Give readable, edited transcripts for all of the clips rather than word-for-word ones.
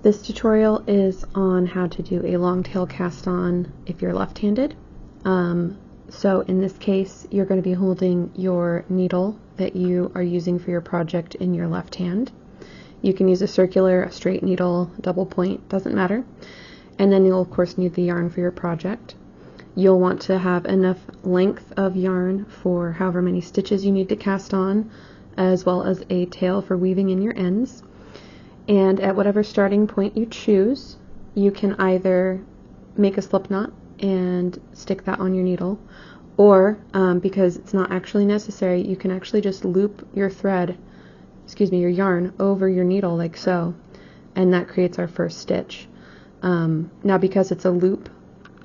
This tutorial is on how to do a long tail cast on if you're left-handed. So in this case, you're going to be holding your needle that you are using for your project in your left hand. You can use a circular, a straight needle, double point, doesn't matter. And then you'll of course need the yarn for your project. You'll want to have enough length of yarn for however many stitches you need to cast on, as well as a tail for weaving in your ends. And at whatever starting point you choose, you can either make a slip knot and stick that on your needle, or because it's not actually necessary, you can actually just loop your your yarn over your needle like so, and that creates our first stitch. Now because it's a loop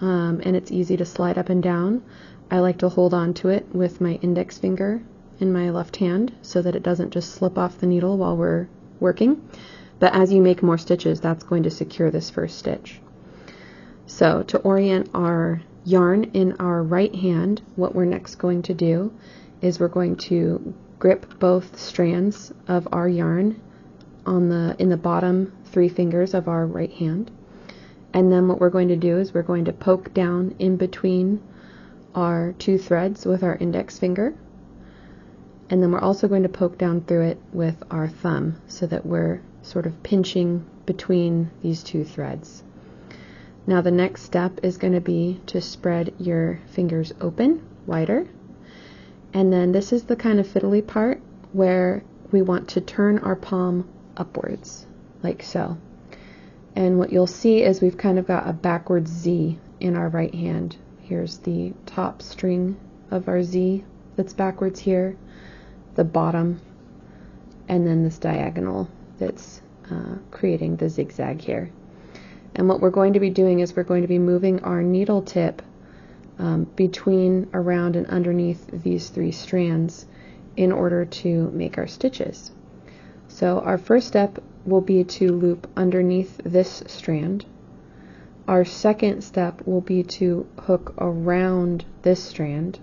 and it's easy to slide up and down, I like to hold on to it with my index finger in my left hand so that it doesn't just slip off the needle while we're working. But as you make more stitches, that's going to secure this first stitch. So to orient our yarn in our right hand, what we're next going to do is we're going to grip both strands of our yarn in the bottom 3 fingers of our right hand. And then what we're going to do is we're going to poke down in between our 2 threads with our index finger. And then we're also going to poke down through it with our thumb so that we're sort of pinching between these 2 threads. Now the next step is going to be to spread your fingers open, wider. And then this is the kind of fiddly part where we want to turn our palm upwards, like so. And what you'll see is we've kind of got a backwards Z in our right hand. Here's the top string of our Z that's backwards here, the bottom, and then this diagonal that's creating the zigzag here. And what we're going to be doing is we're going to be moving our needle tip between, around, and underneath these 3 strands in order to make our stitches. So our first step will be to loop underneath this strand. Our second step will be to hook around this strand.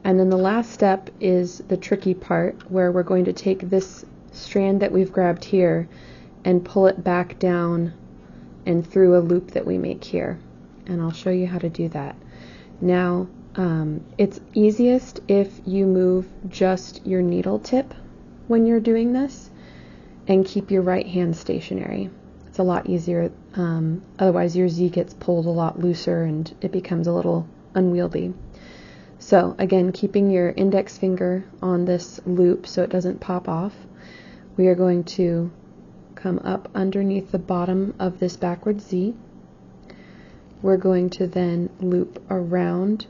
And then the last step is the tricky part, where we're going to take this strand that we've grabbed here and pull it back down and through a loop that we make here. And I'll show you how to do that. Now, it's easiest if you move just your needle tip when you're doing this and keep your right hand stationary. It's a lot easier, otherwise your Z gets pulled a lot looser and it becomes a little unwieldy. So again, keeping your index finger on this loop so it doesn't pop off, we are going to come up underneath the bottom of this backward Z. We're going to then loop around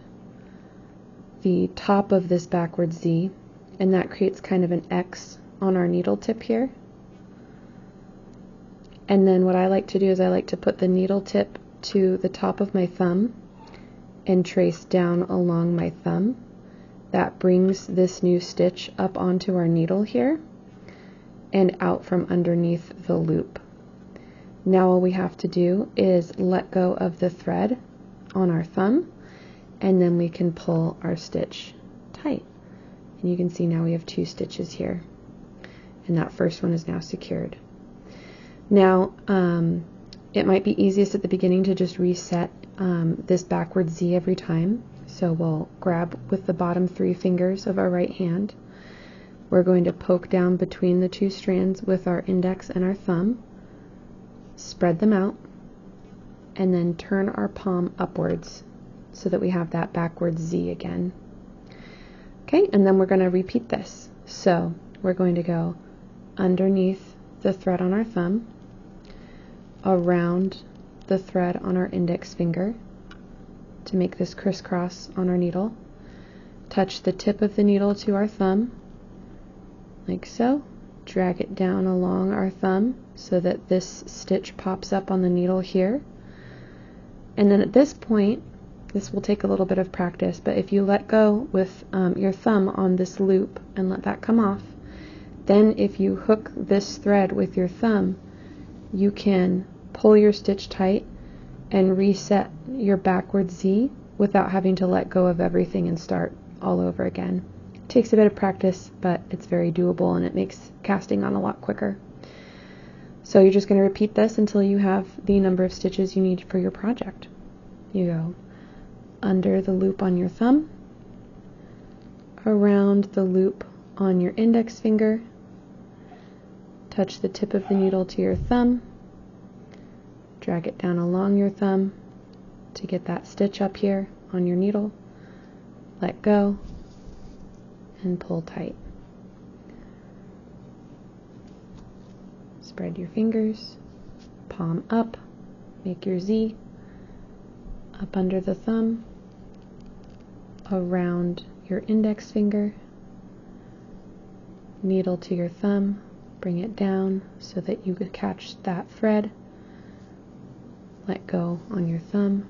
the top of this backward Z, and that creates kind of an X on our needle tip here. And then what I like to do is I like to put the needle tip to the top of my thumb and trace down along my thumb. That brings this new stitch up onto our needle here and out from underneath the loop. Now all we have to do is let go of the thread on our thumb, and then we can pull our stitch tight. And you can see now we have 2 stitches here, and that first one is now secured. Now it might be easiest at the beginning to just reset this backward Z every time. So we'll grab with the bottom 3 fingers of our right hand. We're going to poke down between the 2 strands with our index and our thumb, spread them out, and then turn our palm upwards so that we have that backward Z again. Okay, and then we're going to repeat this. So we're going to go underneath the thread on our thumb, around the thread on our index finger to make this crisscross on our needle, touch the tip of the needle to our thumb, like so, drag it down along our thumb so that this stitch pops up on the needle here. And then at this point, this will take a little bit of practice, but if you let go with your thumb on this loop and let that come off, then if you hook this thread with your thumb, you can pull your stitch tight and reset your backward Z without having to let go of everything and start all over again. It takes a bit of practice, but it's very doable and it makes casting on a lot quicker. So you're just going to repeat this until you have the number of stitches you need for your project. You go under the loop on your thumb, around the loop on your index finger, touch the tip of the needle to your thumb, drag it down along your thumb to get that stitch up here on your needle, let go, and pull tight. Spread your fingers, palm up, make your Z, up under the thumb, around your index finger, needle to your thumb, bring it down so that you could catch that thread, let go on your thumb,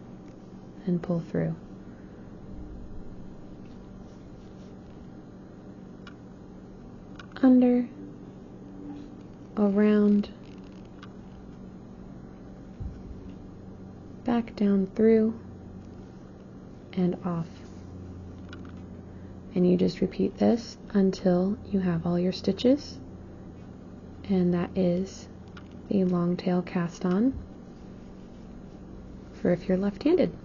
and pull through. Under, around, back down through, and off. And you just repeat this until you have all your stitches, and that is the long tail cast on for if you're left-handed.